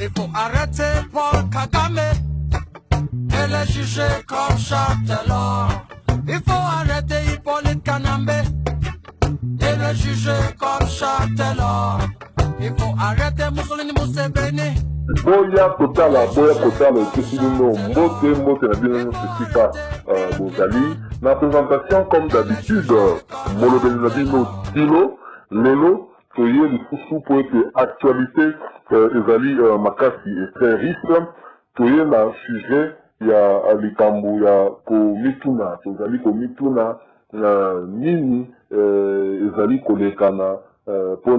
Il faut arrêter Paul Kagame et le juger comme Châtelor. Il faut arrêter Hippolyte Kanambe et le juger comme Châtelor. Il faut arrêter Mussolini Museveni. Boya Kotala Kessilino, Mbote na bino Sika Bozali. Na présentation comme d'habitude, Molobeli na bino Dilo, Lelo, Toye Lufusu pour être actualité, Ezali Makasi est très riche. Toye na sujet, il y a Likambu, il y a Komituna, Tozali Komituna, Nini, Ezali Kolekana. Pour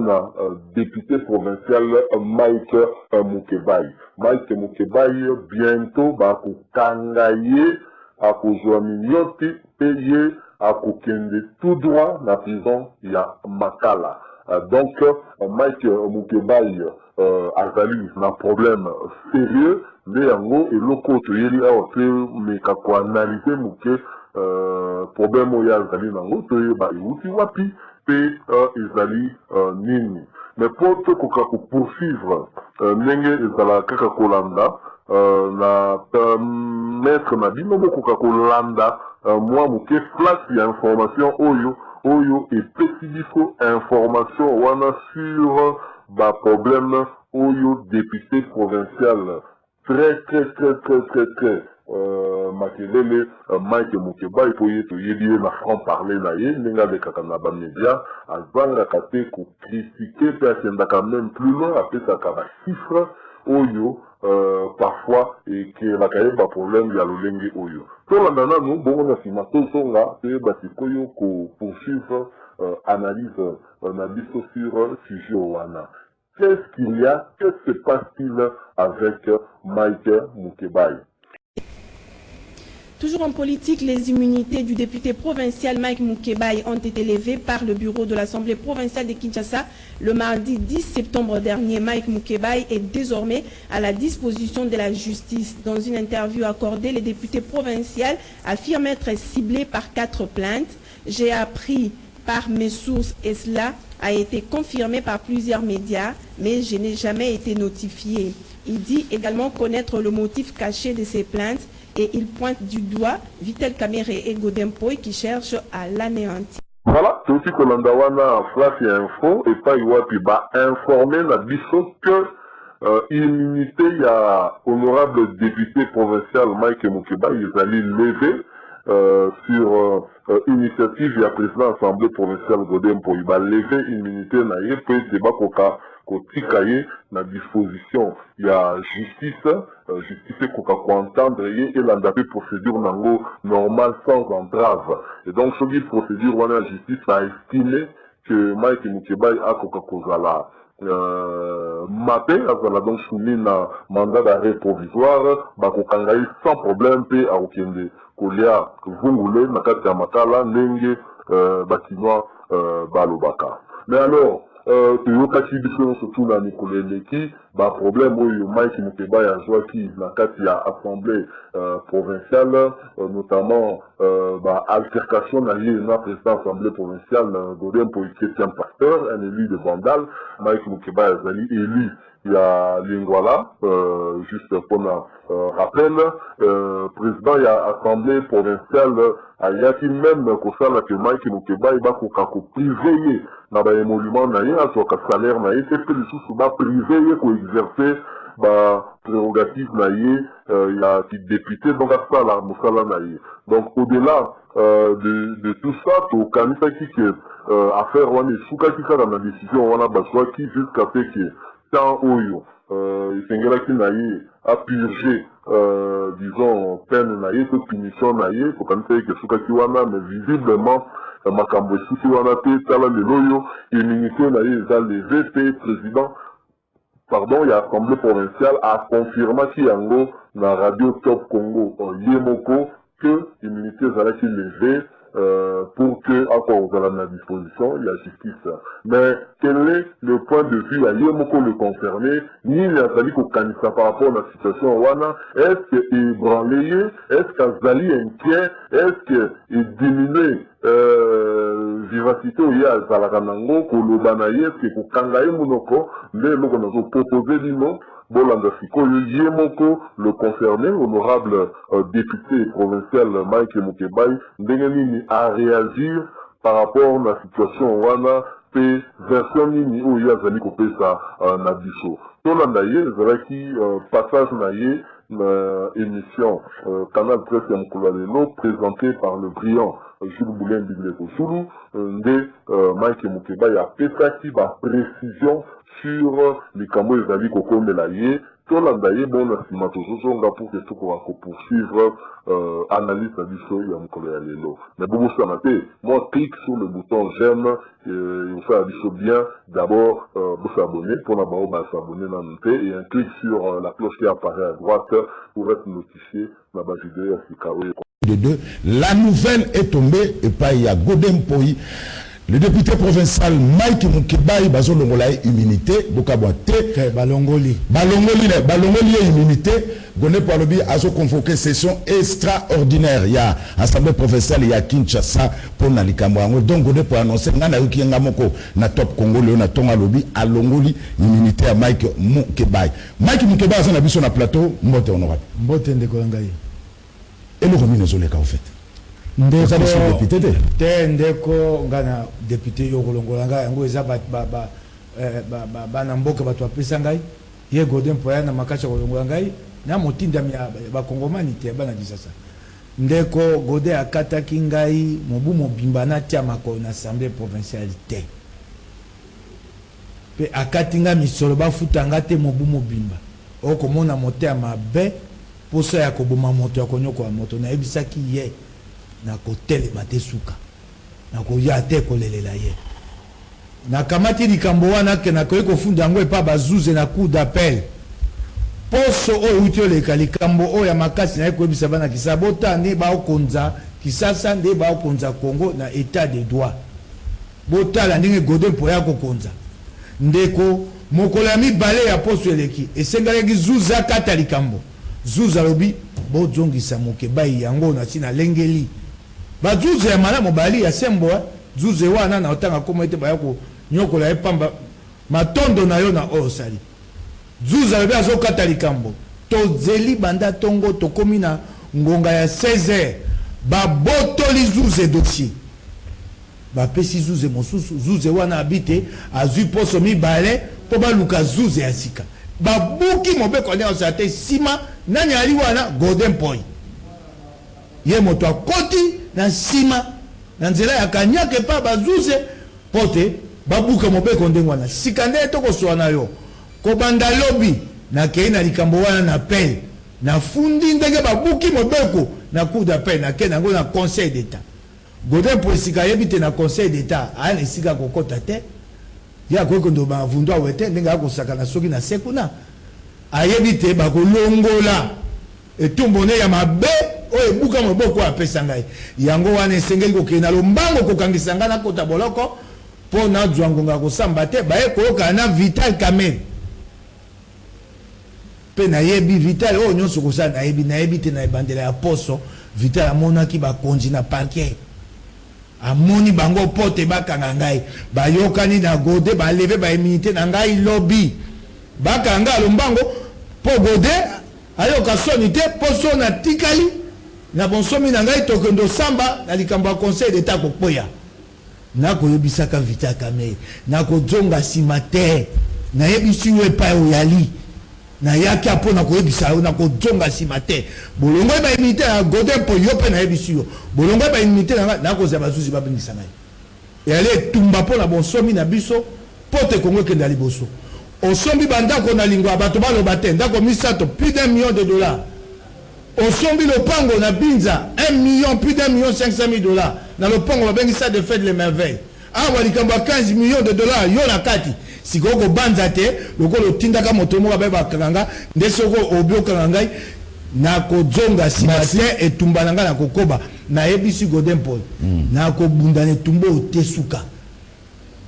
député provincial Mike Mukebai. Mike Mukebai bientôt va kangaye à Kozoaminioti payé à Kokende tout droit la prison il y a Makala. Donc Mike Mukebai azali un problème sérieux mais en gros et loko to yeli a hotel mais kako analyser muke problème oya azali nango to ba yuti wapi ezali nini. Mais pour te poursuivre ndenge ezala kaka kolanda na permettre na bino koka kolanda moi moke flash ya information oyo epesi biso information wana sur ba problème oyo député provincial très Makelele Mike Mukebai pour y na franc parler na ye ninga de kakana ba média azanga kate ko critiquer peut-être quand même plus loin après ça ka chiffre oyo parfois et que la kaye ba problème ya lolenge oyo to la nana no bon na simato songa te ba sikoyo ko poursuivre analyse na biso sur sujet wana. Qu'est-ce qu'il y a? Que se passe-t-il avec Mike Mukebai? Toujours en politique, les immunités du député provincial Mike Mukebai ont été levées par le bureau de l'Assemblée provinciale de Kinshasa le mardi 10 septembre dernier. Mike Mukebai est désormais à la disposition de la justice. Dans une interview accordée, le député provincial affirme être ciblé par 4 plaintes. J'ai appris par mes sources et cela a été confirmé par plusieurs médias, mais je n'ai jamais été notifié. Il dit également connaître le motif caché de ces plaintes et il pointe du doigt Vitel Kamere et Godempoy qui cherchent à l'anéantir. Voilà, c'est aussi que l'Andawana Flash et Info et pas Iwapi va informer la biso que immunité il y a honorable député provincial Mike Mukebai, ils allaient lever sur initiative il y a président assemblée provinciale Godempoy, il va lever immunité na ye peut débat koka kotikaye na disposition il y a justice justice koka ko entendre ye et l'andapé procédure nango normale sans entrave et donc ce procédure wana justice a estimé que Mike Mukebai a koka kozala mappé azala donc soumis na mandat d'arrêt provisoire bakokangai sans problème pe a okende kolia vungule na kati ya makala ndenge bakinois balobaka. Mais alors toyokaki biso surtout na mikolo eleki problème oyo Mike Mukebai azwaki na kati ya assemblée provinciale notamment altercation na ye na président assemblée provinciale Godempoy Chrétien Pasteur, un élu de Vandal. Mike Mukebai azali élu ya Lingwala juste pour rappel président ya assemblée provinciale ayaki même kosala que Mike Mukebai bakoka ko privé na ba émolument na ye azoka salaire na ye te pe lisusu ba privé ye ko exercer ba prérogative na ye ya ki député donc asala mosala na ye. Donc au-delà de tout ça to kanisaki que affaire wana esukaki kaka na décision wana bazwaki jusqu'à ce que tant oyo esengelaki na ye a purgé disons peine na ye to punition na ye tokanisaki ke esukaki wana mais visiblement makambo esuki wana te tala lelo oyo immunité na ye eza levé pe président pardon ya assemblée provinciale a confirmaki yango na radio Top Congo ye moko que immunité ezalaki levée pour que encore vous allez à disposition la justice. Mais quel est le point de vue à Yemoko le concerné, ni les Azali qu'au Kanissa par rapport à la situation Wana, est-ce qu'il est branlé, est-ce qu'Azali inquiet, est-ce qu'il est diminué vivacité oyo azalaka nango koloba na ye ke kokanga ye monoko nde eloko nazopropose lino bolanda sikoyo ye moko le concerné honorable député provincial Mike Mukebai ndenge nini a réagir par rapport na situation wana pe version nini oyo azali kopesa na biso tolanda ye ezalaki passage na ye émission Canal 13 ya mokolo lelo présenté par le brillant Jules Boulen Bibleko Zulu nde Mike Mukebai apesaki ba précision sur likambo ezali kokomela ye tolanda ye bona nsima tozozonga pour que tokoka poursuivre analyse na biso ya mokolo ya lelo mais bobosana te moi clique sur le bouton j'aime osala biso bien d'abord bosabonner mpona bao basabonner nanu te et un clic sur la cloche qui apparaît à droite pour être notifié na bavideo ya sika oyo de deux, la nouvelle est tombée et pas il y a Godem Poi. Le député provincial Mike Mukebai bazo longolaye immunité bokaboate balongoli immunité goné par le bi azo convoqué session extraordinaire il y a assemblée provinciale il y a Kinshasa pour na likambo yango donc goné pour annoncer ngana yuki ngamoko na top Congo le na tonga lobi alongoli immunité à Mike Mukebai azo na biso na plateau mbote honorable mbote ndeko ngai et le remis nezoleka en fait ndeko ngana député yo kolongola ngai yango eza bana mboka bato apesa ngai ye Godem Poya na makacha kolongola ngai na motinda ba kongomani te bana disasa ndeko Gode akataki ngai mobu mobimba na tia makolo na assemblée provinciale te pe akatinga misolo bafuta ngate mobu mobimba okomona mote ya mabe poso ya koboma moto ya konyoko ya moto na ebisaki ye na kotelema te suka na koya te kolelela ye na kamati likambo wana ke na koyi kofunda yango epa bazuze na coup d'appel poso oyo uti oleka likambo oyo ya makasi na ye koyebisa bana kisa bota nde baokonza kisasa nde baokonza Congo na état de droit botala ndenge Godem Poya kokonza ndeko mokolo ya mibale ya poso eleki esengalaki zuza kata likambo zuza lobi bozongisa Mukebai yango na tina lengeli bazuze ya malamu bali ya sembo zuze wana na otanga koma ete bayako nyokola epamba matondo na yo na osali zuza lobi azokata likambo tozeli banda tongo tokomi na ngonga ya 16h babotoli zuze dossier bapesi zuze mosusu zuze wana abite azwi poso mibale po baluka zuze ya sika babuki mobeko ne osate sima nani ali wana Godem Poi ye moto akoti na sima na nzela ya kanyake pa bazuze pote babuka mobeko ndengo wana sikande tokoswa na yo kobanda lobi na kei na likambo wana na pele na fundi ndenge babuki mobeko na coup d'appel na kei nango na conseil d'état Godem Poi sika yebite na conseil d'état ana sika kokota te ya kokondo ba vundu awete ndenge akosaka na soki na sekuna ayebite bakolongola etumbone ya mabe oyo ebuka moboko apesa ngai yango wana esengeli kokenda lombango kokangisa ngai na kota boloko mpo nazwa ngonga kosamba te baye koyoka na Vital Kamerhe mpe nayebi Vital oyo nyonso kosala nayebi te na ebandela ya poso Vital amonaki bakonzi na parquet amoni bango pote bakanga ngai bayokani na Gode baleve baimmunité na ngai lobi bakanga lombango po Gode ayoka soni te poso na tikali na bonsomi na ngai tokendo samba na likambo ya conseil d'état kopoya nakoyebisaka Vital Kamerhe nakozonga nsima te nayebisi yo epai oyali nayaki apo nakoyebisa yo nakozonga nsima te bolongo baimmunité ya Godem Poi yo mpe nayebisi yo bolongo baimmunité na ngai nakozala bazuzi babengisa ngai eyali etumba mpo na bonsomi na biso po te Kongo ekenda liboso osombi bandako na lingwa bato baloba te ndako misato plus d'1 million de dollars osombi lopango na Binza 1 million plus d'1 million 500 000 dollars na lopango babengisa de fait les merveilles awa likambo ya 15 millions de dollars yo na kati sikoko banza te lokolo tindaka moto moko baye bakanga nde soko obiokanga ngai nakozonga nsima te etumba na ngai na kokoba nayebisi Godem Poi nakobunda na etumba otesuka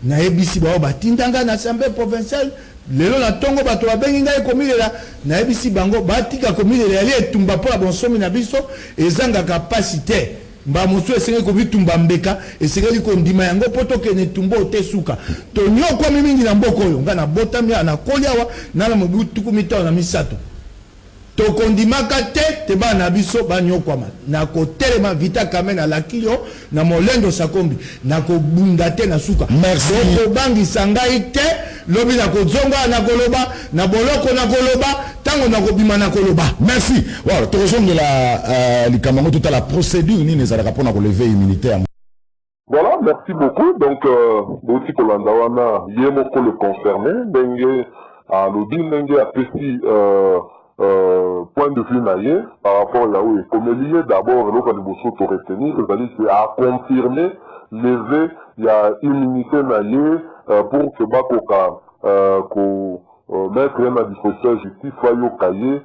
nayebisi bao batinda ngai na assemblée provinciale lelo na tongo bato babengi ngai komilela nayebisi bango batika komilela yali etumba mpo na bonsomi na biso ezangaka pasi te mba mosu esengeli kobitumba mbeka esengeli kondima yango po tokende tumba ote suka tonyokwami mingi na mboka oyo nga nabotami nakoli awa nala mobu tuku mitano na misato tokondimaka te bana na biso banyokwama nakotelema vita kame na lakio na molendo sakombi nakobunda te na suka okobangisa ngai te lobi nakozonga nakoloba na boloko nakoloba tango nakobima nakoloba. Merci. Voilà, tozongela likambo tout à la procédure nini ezalaka mpona kolever immunité. Voilà, merci beaucoup. Donc aussi kolanda wana ye moko le concerné ndenge alobi ndenge apesi point de vue naïe par rapport à où comme lié d'abord le cas de Bosso to retenir c'est à confirmer lever il y a immunité naïe pour que bakoka mettre à disposition justice soit yo cahier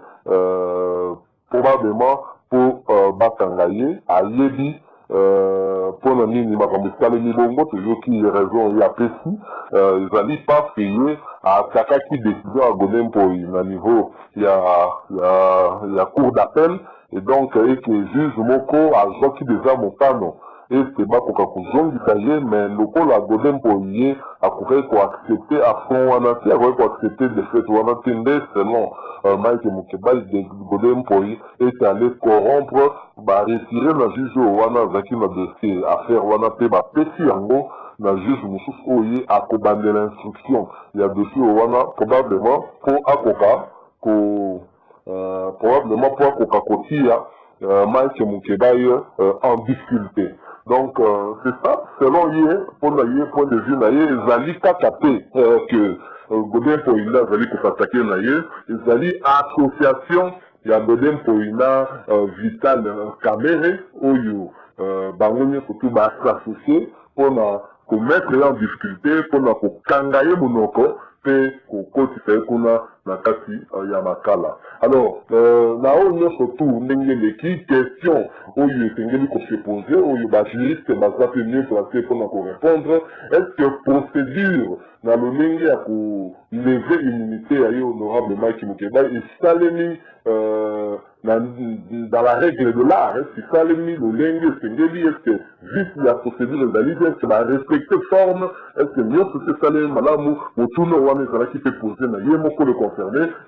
probablement pour bakangaye à yebi pour le nini makambo ni bongo toujours qui raison il y a précis ils allaient pas payer à chacun qui décide à gonem pour un niveau il y a cour d'appel et donc et que juge moko à qui déjà montano et c'est pas pour qu'on zongi taillé mais le col à gonem pour y à courir pour accepter à fond on a pour accepter des faits on a tendé selon Mike Mukeba de godem pour y est allé corrompre bah retirer la juge wana zaki na dossier affaire wana pe ba pesi yango na juge mususu oye akobande l'instruction il y a dossier wana probablement pour akoka probablement pour akoka kotia Mike Mukeba en difficulté. Donc c'est ça selon yé pour na yé point de vue na yé zali kakate que godem pour il a zali ko s'attaquer na yé zali association il y a godem pour ina vital caméré oyo bangonye surtout ba associé pour na ko mettre en difficulté pour na ko kangaye monoko pe ko koti fe kuna na kati ya makala. Alors na onyo surtout ndenge le ki question oyo tengeli ko se poser oyo ba juriste ba zape mieux placé pour na ko répondre est-ce que procédure na le ndenge ya ko lever immunité ya honorable Mike Mukeba et salemi dans la règle de l'art, est-ce que ça le ndenge tengeli est-ce que juste la procédure de est-ce que la respecter forme est-ce que mieux c'est ça le malamu motuno wana ça qui peut poser na ye moko le concerné.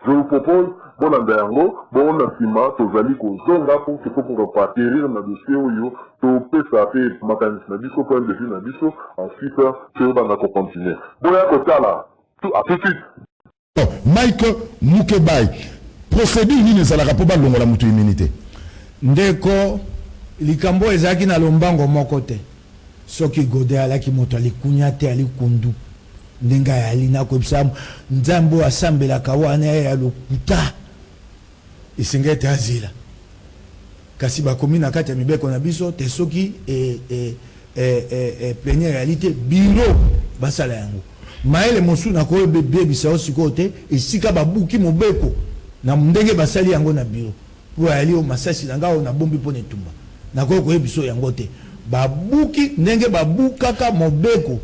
Je vous propose bon andango bon asima tozali ko zonga pour que pour pas atterrir na dossier oyo to pesa pe makanisi na biso point de vue na biso ensuite que bana ko continuer bon ya ko tala tout à tout de suite. Mike Mukeba procédure nini ezalaka po balongola mutu immunité ndeko likambo ezalaki na lombango moko te soki gode alaki moto alikunya te alikundu ndenga yali nakobisa nzambo asambelaka wana ya lokuta esengete azila kasi bakomi na kati ya mibeko na biso te soki plénière réalité bureau basala yango maele mosu na ko bebisa osiko te esika babuki mobeko na ndenge basali yango na bureau po ali o masasi na ngao na bombi pone tumba na ko yebiso yango te babuki ndenge babukaka mobeko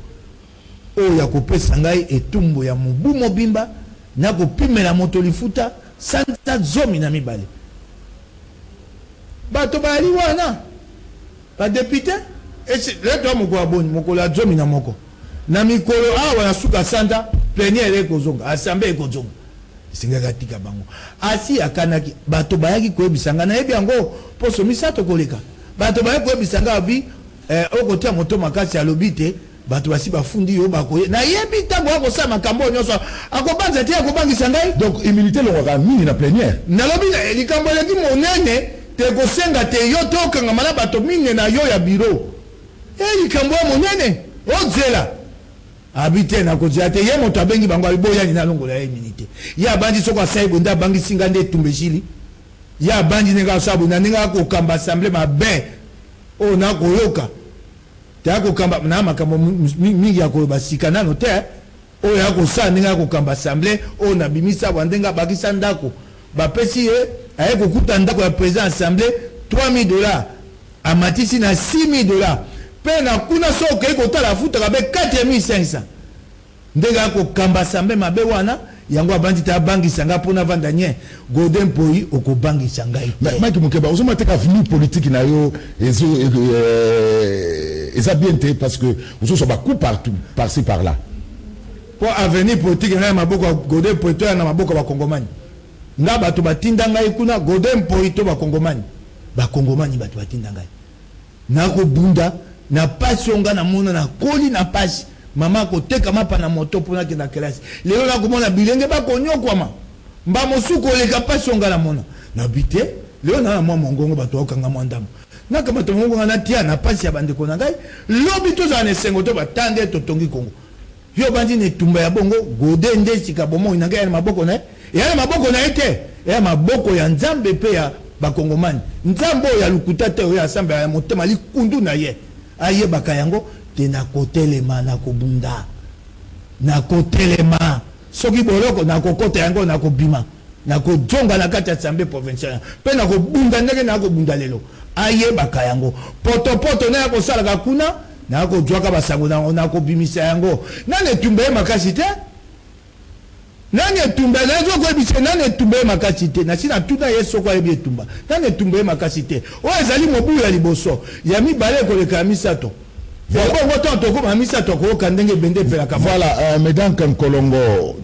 o ya kopesa ngai etumbu ya mubu mobimba na kopimela moto lifuta santa zomi na mibale bato bali wana ba député et le to moko aboni moko la zomi na moko na mikolo awa na suka santa plénière ekozonga assemblée ekozonga singaka tika bango asi akanaki bato bayaki koyebisanga na yebi yango poso misato koleka bato bayaki koyebisanga abi okotia moto makasi alobi te bato basi bafundi yo bakoye na yebi tango akosala makambo nyonso akobanza te akobangisa ngai donc immunité longwaka mingi na plénière nalobi likambo eleki monene te kosenga te yo tokanga na bato mingi na yo ya biro likambo ya monene ozela habité na kozia te ye moto abengi bango aboyani na longola ya immunité ya bandi soko asai bonda bangi singa nde tumbeshili ya bandi nenga sabu na nenga ko kamba assemblée mabe o na koyoka te akokamba na makambo mingi ya kobasika nano te o ya kosa nenga kokamba assemblée o na bimisa bandenga bakisa ndako bapesi ye aye kokuta ndako ya président assemblée $3000 amatisi na $6000 pe na kuna soke kotala futa kabe 4500 ndenge kokamba assemblée mabe wana yango abandi ta bangi sanga pona vandanye Godin Poi oko bangi sanga ite Mike Mukeba ozoma te ka venu politique na yo ezo eza bien te parce que ozo so ba coup partout par-ci par-là pour avenir politique na maboko Godin Poi to na maboko ba kongomani nga bato batinda ngai kuna Godin Poi to ba kongomani bato batinda ngai na ko bunda na pasi onga na mona na koli na pasi mama ko teka mapa na moto pona ke na classe lelo na komona bilenge ba konyokwama mba mosuko leka pasi onga na mona na bite lelo na mwa mongongo bato okanga mwandamo na kama to mongongo na tia na pasi ya bande kona ngai lobi to za ne sengo to batande to tongi Kongo yo bandi ne tumba ya bongo Godin nde sika bomo ina ngai na maboko na ya maboko na ete ya maboko ya nzambe pe ya bakongomani nzambo ya lukuta te ya samba ya motema likundu na ye aye bakayango te na kotelema na kobunda na kotelema soki boloko na kokota yango na kobima na kojonga na kati ya assemblée provinciale pe na kobunda ndenge na kobunda lelo aye bakayango poto na kosala kuna na kojwaka basango na kobimisa yango nane tumbe makasi te nane tumbe na zo ko bise nane tumbe makasi te na sina tuna yeso ko ebi tumba nane tumbe makasi te o ezali mobu ya liboso ya mibale ko le kamisato voilà, mesdames comme Kolongo,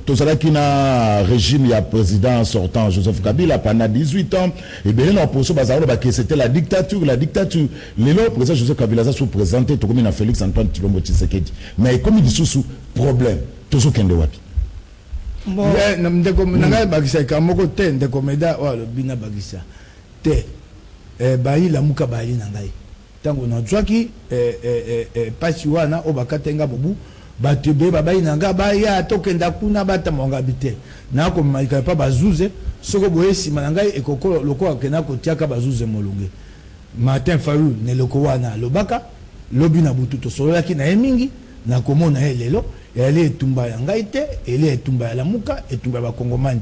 Tozalaki na régime, il y a président sortant Joseph Kabila pendant 18 ans, et bien là, pour ça, c'était la dictature. Le président Joseph Kabila a présenté, tout comme Félix Antoine Tshilombo Tshisekedi. Mais comme il dit sous problème, tout ce qu'il y a wapi. Bon, ndeko nanga bagisa kamoko te ndeko meda wa bina bagisa te bayi la muka bayi nangai tango na zwaki pasi wana obakatenga bobu batebe babayi nanga baya tokenda kuna batamonga bite na ko malika pa bazuze soko boye sima nangai ekoko loko akena ko tiaka bazuze molunge Martin Fayulu ne loko wana lobaka lobi na butu to solaki na emingi na komona lelo elle est tumba ya ngai te elle est tumba ya lamuka etumba ba kongomani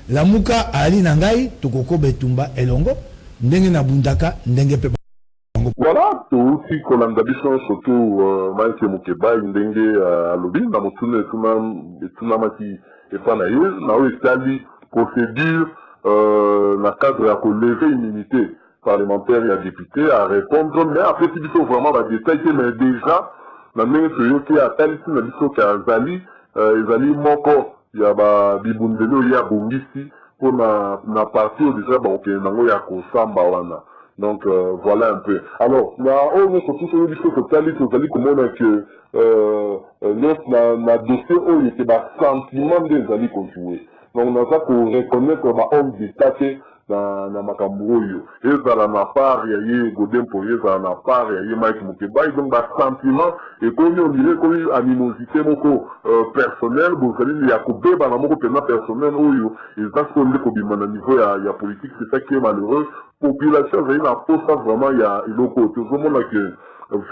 lamuka ali na ngai tokoko betumba elongo ndenge na bundaka ndenge pe voilà tout si kolanda biso surtout Mike Mukeba ndenge alobi na motune tuna maki efana ye na o estali procédure na cadre ya lever immunité parlementaire ya député à répondre mais après si biso vraiment ba détail mais déjà na ndenge toyoki atalisi na biso ke azali ezali moko ya bibundeli oyo abongisi mpo na parti oyo deja bakokende nango ya kosamba wana donc voilà un peu alors na oyo nyonso tuso oyo biso totali tozali komona ke na dossier oyo ete basentiment nde ezali kojoue donc naza koreconnaître bahomme d'état te na makambo oyo ezala na part ya ye Godin Poi ezala na part ya ye Mike Mukeba donc basentiment ekomi ondire ekomi animosité moko personnel bozali ya kobeba na moko mpenza personnel oyo eza siko nde kobima na niveau ya politique c'est ça qui est malheureux population ezali na posa vraiment ya eloko oyo tozomona ke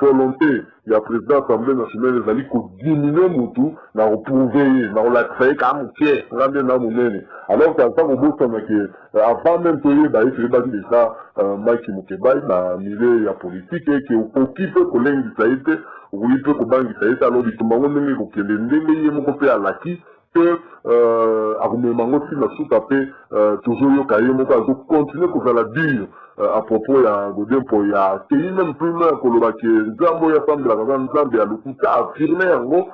volonté ya président assemblée nationale ezali kodimine mutu na koprouve ye na kolakisa ye ka moke nga nde na monene alors que ata kobosana ke avant même toyeba ye toyebaki déjà Mike Mukeba na milieu ya politique eke okoki mpe kolengisa ye te okoki mpe kobangisa ye te alors litumba ngo ndenge ekokende ndenge ye moko mpe alaki que akomema ngo ntina suka mpe tozoyoka ye moko azokontinue kozala dur à propos ya Godin Poi akei même plus loin koloba ke nzambe oyo asambelaka za nzambe ya lokuta affirme yango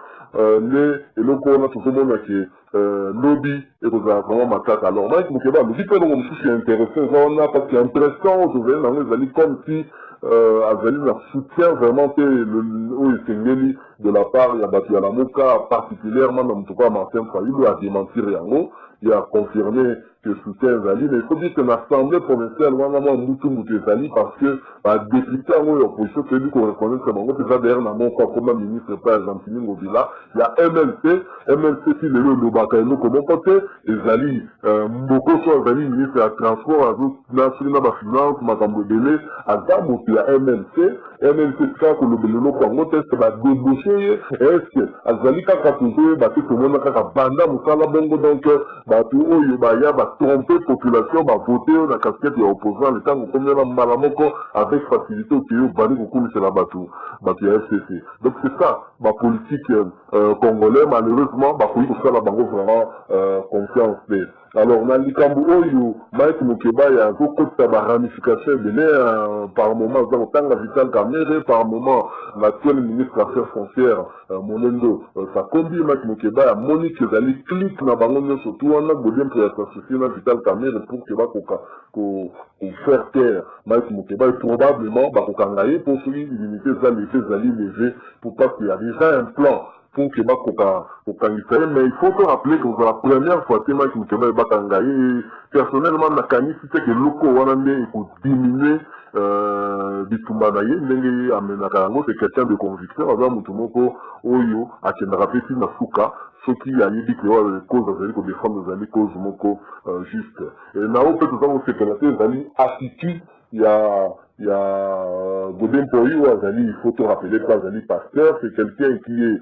nde eloko wana tozomona ke lobi ekozala vraiment makaka alors Mike Mukeba alobi mpe eloko mosusu ya intéressant eza wana parce que impression tozali nango ezali comme si azali na soutien vraiment te oyo esengeli de la part ya bato ya lamuka particulièrement na moto kwa Martin Fayulu a démentir yango ya confirmer que soutien ezali mais il faut dire que l'Assemblée provinciale wana mwa mutu ezali parce que badéputé yango oyo opposition toyebi koreconnaître bango eza derrière na moko akoma ministre pa Argentine Ngobila ya MLC si lelo elobaka eloko moko te ezali mbokoso azali ministre ya transport azonasiri na bafinance makambo ebele aza moto ya MLC kaka kolobela eloko yango te eske badébauche ye eske azali kaka tozoyeba te tomona kaka banda mosala bongo donc bato oyo baya tromper la population, voter la casquette et opposant le temps qu'on a malamoko avec facilité au pays, c'est la bateau, FCC. Donc c'est ça, ma politique congolais, malheureusement, il faut faire la banque vraiment confiance. Alors, dans le Cambodge, Mike Mukeba, il y a un peu de ramification par moment, dans le Vital Kamere, par moment, l'actuel ministre des Affaires foncières, Monendo, ça conduit Mike Mukeba à Monique Zali, clique dans le banque, surtout, on a besoin de s'associer dans Vital Kamere pour que faire taire Mike Mukeba, et probablement, pour limiter Zali levé, pour pas qu'il y ait déjà un plan. Pour que mais il faut se rappeler que pour la première fois que Mike Mukeba est Bakangaï, personnellement, Nakani, c'était que Loko Wanande pour diminuer Bitumbanaye, Nenge Amenakarango, c'est quelqu'un de conviction, avant Mutumoko, Oyo, Akendrapeti Nasuka, ce qui a dit que les causes des que défendre les amis causes Moko juste. Et Nao peut tout ça, c'est que les amis attitude, il y a Godin Poyo, il faut te rappeler que Azali pasteur, c'est quelqu'un qui est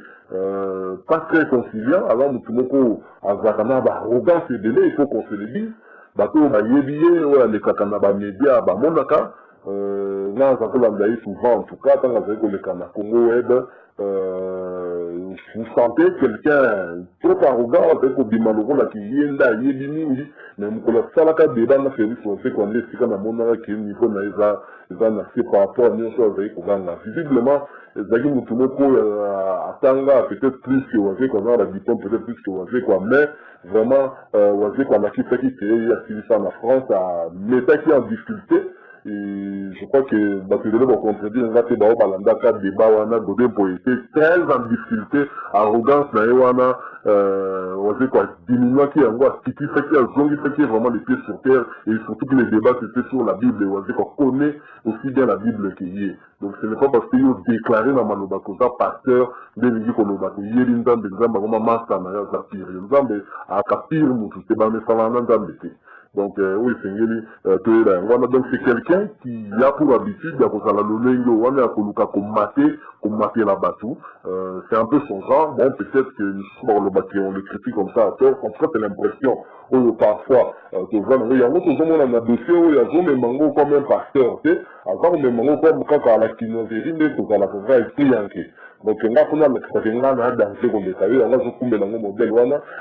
pas très conciliant, alors Mutumoko Azakana, arrogance et délai, il faut qu'on se le dise. Bato, Yebiye, les Kakana, média, Monaka, là, ça peut l'engager souvent, en tout cas, quand avec le Kana Congo Web, vous sentez quelqu'un trop arrogant avec Obimaloro, là, qui est là, Yebini, mais Moukola Salaka, débat, n'a fait son fait qu'on est, si quand on a qui est niveau, ils ont assez par rapport à nous, avec Oganga. Visiblement, Zagi Moutumoko, à Tanga, peut-être plus que Wazé, qu'on a la diplôme, peut-être plus que Wazé, quoi, mais vraiment, Wazé, qu'on a quitté, il y a suivi ça en France, à l'État qui est en difficulté. Et je crois que Batudele va contredire un gâté d'Ao Balanda, 4 débats, Wana, Godin pour été très en difficulté, arrogance, Naïwana, Wazé, quoi, diminuant qui est en voie, qui fait qu'il y a zongi, fait qu'il y a vraiment les pieds sur terre, et surtout que les débats c'était sur la Bible, et Wazé, qu'on connaît aussi bien la Bible qu'il y est. Donc ce n'est pas parce qu'ils ont déclaré dans Manobakosa, pasteur, de l'Église Konobako, Yélindan, de Nzamba, comme un master, à Kapir, Nzamba, à Kapir, Moutou, c'est pas mes salons, Nzamba. Donc, oui, donc c'est quelqu'un qui a pour habitude commater la bateau. C'est un peu son genre. Bon, peut-être que on le critique comme ça à tort. En fait, c'est l'impression, parfois, que il y a un dossier où il y a un mango comme un pasteur, tu sais, encore un mango comme quand à la kinosérie, mais tout à la fois, il donc,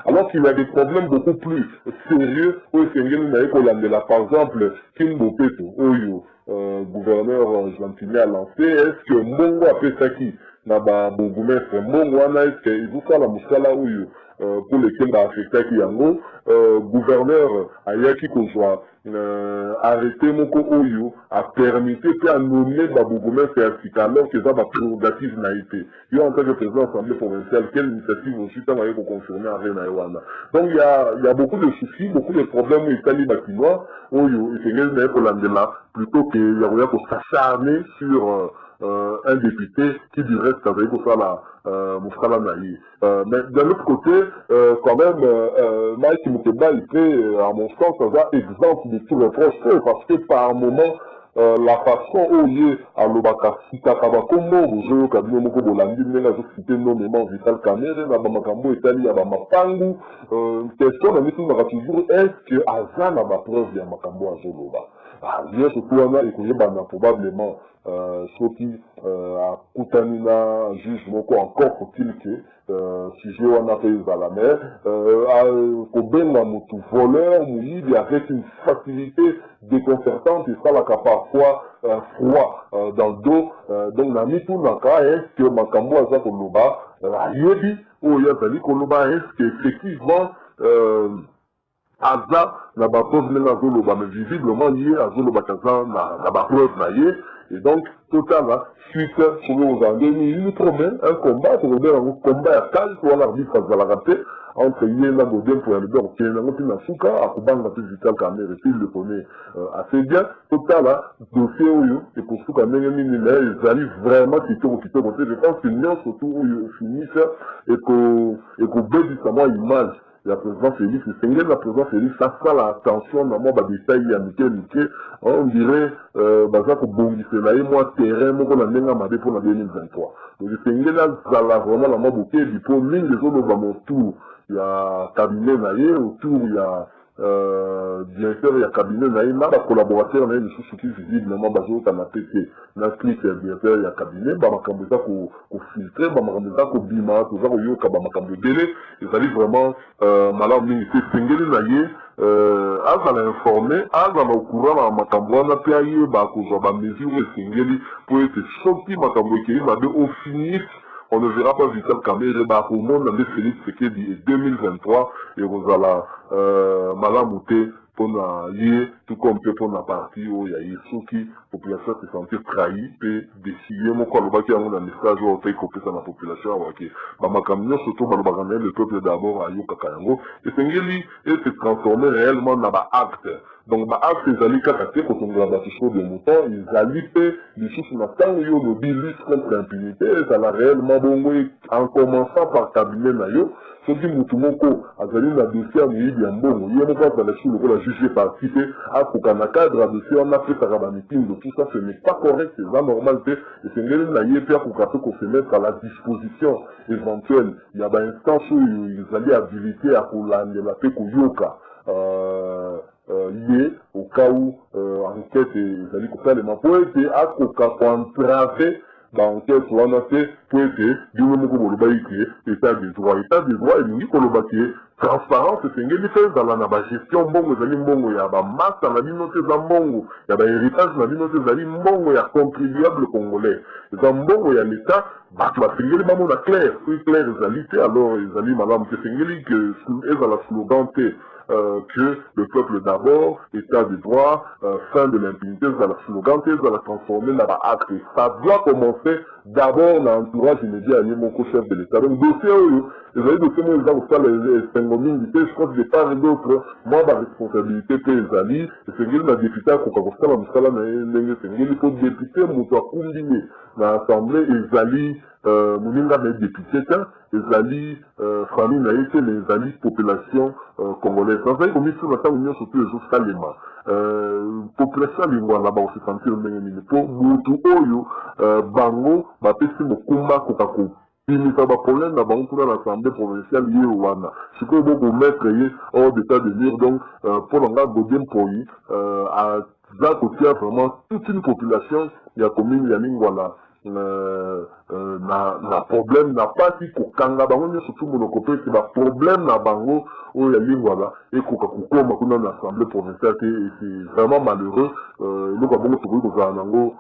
alors qu'il y a des problèmes beaucoup plus sérieux, par exemple, Kimbo Peto, gouverneur Gentilé a lancé, est-ce que Mongo a fait ça qui n'a pas bourgmestre Mongo, est-ce qu'il vous fait la moussala pour lesquels il a affecté qui yango, gouverneur Ayaki Kozwa, arrêté Moko Oyo, a permis puis a nommé Babougomestre et alors que ça va prérogative n'a été. Il y a en tant que président de l'Assemblée provinciale, quelle initiative aussi t'en avez pour confirmer à Renaïwana. Donc il y a beaucoup de soucis, beaucoup de problèmes où Italie Batinois, Oyo, et c'est une pour l'Andela, plutôt qu'il y a pour s'acharner sur un député qui du reste avait pour ça la Moussala Naï. Mais d'un autre côté, quand même, Mike Mukeba, il fait, à mon sens, un exemple de tout reproche, parce que par moment, la façon où il est à l'Obaka, si tu as Kabakomo, je Kabino Moko Bolandi, mais je cité nommément Vital Kamere, Nabamakambo, Italie, Abamapangu, question, on a toujours, est-ce que Azan a ma preuve de Makambo à Zoloba? Bien surtout, on a écouté probablement Soki à Koutanina, juge Moko, encore faut-il que sujet on a fait à la mer, au Benga Moutou, voleur, mouillé, avec une facilité déconcertante, et ça là qu'a parfois froid dans le dos. Donc, na mis tout dans le cas, est-ce que Makambo a ça pour le bas, Yebi, ou Yazali Koloba, est-ce qu'effectivement, Aza, n'a pas preuve de la Zoloba, mais visiblement, il y a Zoloba Kazan, n'a pas preuve, et donc, total, là, suite, sur le Ozandé, il promet un combat, pour le un combat à calme, pour l'arbitre à la raté, entre Yéna Godin pour le beurre, qui est un Souka, à Koubanga, plus vital qu'à mer, et puis il le connaît assez bien. Total, là, dossier où et pour Souka, ils arrivent vraiment quitter au quitter. Je pense qu'il y a surtout où ils finissent, et qu'au bout du savoir, ils mangent. La présidence Félix, c'est la présidence Félix, ça sera l'attention, dans mon détail, on dirait, ça pour Bongiselaï, moi, terrain, moi, qu'on a n'enga pour la 2023. Donc, c'est là, ça l'a vraiment, la mort bouquet, du pot, mine des autres, dans mon tour, il y a cabinet naïe, autour, il y a directeur ya cabinet na ye na collaborateur na ye lisusu ki visiblement bazokana te te na clique ya directeur ya cabinet bamakambo eza kofiltre bamakambo eza kobima toza koyoka bamakambo ebele ezali vraiment malamu mingi te esengeli na ye azala informé azala au courant na makambo wana mpe ayeba kozwa bamesure esengeli mpo ete soki makambo ekeli mabe au finir on ne verra pas Vital Kamerhe au monde de Félix Tshisekedi 2023 et Rosala Malamouté pour la lier tout comme pour la partie où il y a eu ceux qui population se sentir trahi et décider mon corps le bac à mon message au fait copier ça la population ok bah ma camion surtout bah le peuple d'abord à Yoka Kayango et Sengeli et se transformer réellement dans un acte donc bah acte ils allaient cacater quand on va battre chaud de mouton ils allaient faire des choses sur la temps yo le bilis contre l'impunité ça l'a réellement bon en commençant par cabinet nayo soki mutu moko azali na dossier ya moyibi ya mbongo ye moko azala su lokola juge parti te akoka na cadre ya dossier wana apesaka bamitindo tout ça ce n'est pas correct eza normal te esengeli na ye mpe akoka mpe kose mettre à la disposition éventuelle ya bainstance oyo ezali habilité ya kolandela mpe koyoka ye au cas où enquête ezali kosalema mpo ete akoka koentrave enquête wana te po ete bino moko boloba ete état de droit elingi koloba ke transparence esengeli mpe ezala na bagestion mbongo ezali mbongo ya bamasa na bino te eza mbongo ya bahéritage na bino te ezali mbongo ya contribuable congolais eza mbongo ya l'état bato basengeli bamona clair soki clair ezali te alors ezali malamu te esengeli ke ezala slogan te que le peuple d'abord, état de droit, fin de l'impunité, ça la slogan, ça la transformer dans l'acte. Ça doit commencer d'abord dans l'entourage immédiat à mon chef de l'État. Donc, dossier, les dossiers, moi, ils ont les 5 minutes, je crois que de part et d'autre, moi, ma responsabilité, les alliés, et c'est que le député, il faut député, mon toit combiné dans l'Assemblée, les alliés, Mouninga les députés, les alliés, famille, les alliés, population congolaise. Dans un commission, on a surtout les jours Salema. Population lingwana ba se sentir ndenge po mutu oyo bango ba pesi mokumba kokako bimisa ba problème na bango kuna na l'Assemblée provinciale ye wana sikoyo boko mettre ye hors d'état de nuire donc pour l'anga godem poyi za kotia vraiment toute une population ya commune ya lingwana na problème na pasi kokanga bango nyonso tu monoko mpe ete baproblème na bango oyo ya lingwala ekoka kokoma kuna na assemblée provinciale te et c'est vraiment malheureux eloko ya bongo tokoki kozala nango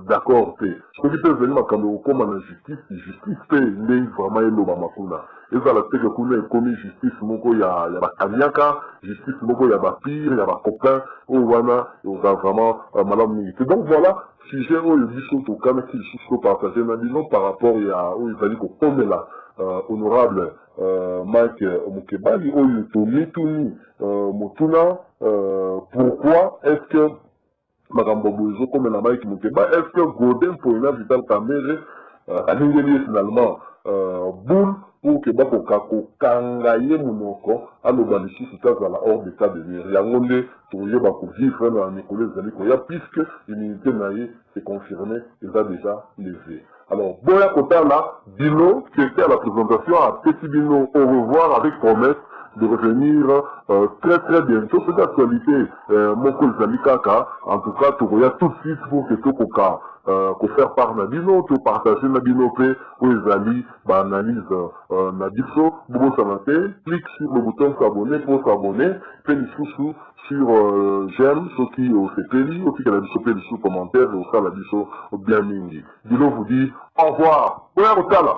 d'accord te soki mpe ezali makambo ekokoma na justice mpe ndenge vraiment elobama kuna ezala teke kuna ekomi justice moko ya bakaniaka justice moko ya bapire ya bacopain oyo wana eza vraiment malamu mingi te donc voilà sujet oyo biso tokanaki lisusu partage na bino par rapport ya oyo ezali kokomela honorable Mike Mukebali oyo tomituni motuna pourquoi est-ce que makambo boyo ezokomela Mike Mukebali est-ce que Godin Mpoina Vital Kamerhe alingeli finalement boule pour que bakoka kokanga ye monoko aloba lisusu tazala hors d'état de nuire yango nde toyeba kovivre na mikolo ezali koya puisque immunité na ye c'est confirmé eza déjà levé. Alors boya kotala bino qui était à la présentation à Petit Bino au revoir avec promesse de revenir très très bientôt. Cette actualité, Moko Zali Kaka, en tout cas, Tourouya tout de suite pour que Tokoka, qu'on faire part Nabino, tout partager Nabino P, où Zali, analyse Nabiso, Bobo Sanate, clique sur le bouton s'abonner pour s'abonner, fait les sous sur j'aime, ceux qui ont fait peli, aussi qui a des sous commentaires, et aussi la biso bien mingi. Dilo vous dit au revoir. Ouais, au tala.